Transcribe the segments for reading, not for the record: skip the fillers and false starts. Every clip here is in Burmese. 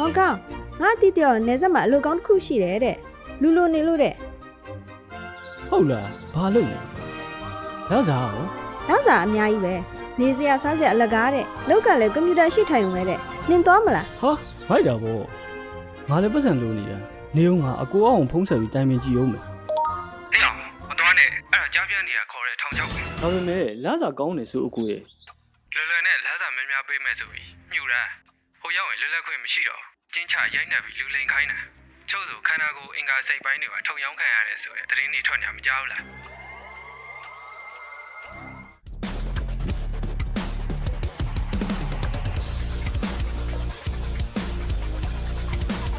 ဟောကောင်ငါတီးတော့နေဆက်မှာအလုပ်ကောင်းတစ်ခုရှိတယ်တဲ့လူလိုနေလို့တဲ့ ဟုတ်လားဘာလုပ်လဲရစားရော နောက်စားအများကြီးပဲနေစရာစားစရာအလကားတဲ့လောက်ကလည်းကွန်ပျူတာရှိထိုင်ုံပဲတဲ့နင်သွားမလား ဟာမိုက်တာဗောငါလည်းပတ်စံလိုနေတာနေဦးငါအကိုအောင်ဖုံးဆက်ပြီးတိုင်ပင်ကြည့်အောင်မယ် အေးအောင်မတော်နဲ့အဲ့ဒါကြားပြနေရခေါ်တဲ့ထောင်ချောက် ဒါပေမဲ့လမ်းစာကောင်းတယ်ဆိုအကိုရဲ့ လွယ်လွယ်နဲ့လမ်းစာများများပေးမယ်ဆိုပြီးမြူတာဟိုရောက်ရင်လွယ်လွယ်ခွင့်မရှိတော့ကျင်းချရိုက်နှက်ပြီးလူလိန်ခိုင်းတာချို့ဆိုခန္ဓာကိုယ်အင်္ဂါစိတ်ပိုင်းတွေကထုံရောင်းခံရတယ်ဆိုတဲ့သတင်းတွေထွက်နေမှာမကြောက်လား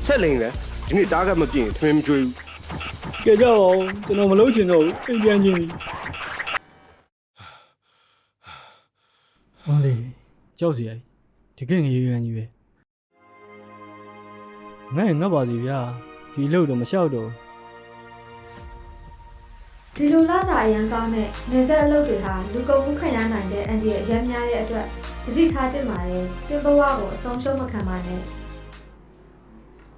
ဆက်လိမ့်လေဒီနေ့တားကမပြင်းထမင်းမကြွေးဘူး ကဲကြပါဦးကျွန်တော်မလုပ်ချင်တော့ဘူးအိမ်ပြန်ချင်းပြီဟောလေကြောက်စီရိုက်ဒီကငရေကန်ကြီးပဲငါ့ငတ်ပါစီဗျာဒီလို့တော့မလျှောက်တော့ ဒီလိုလာစာအရန်ကောင်းတဲ့နေဆက်အလုပ်တွေဟာလူကုန်မှုခံရနိုင်တဲ့အန်ဒီရဲ့အရန်များတဲ့အတွက်တတိထားတင်ပါတယ်တင်ဘဝကိုအဆုံးရှုံးမခံပါနဲ့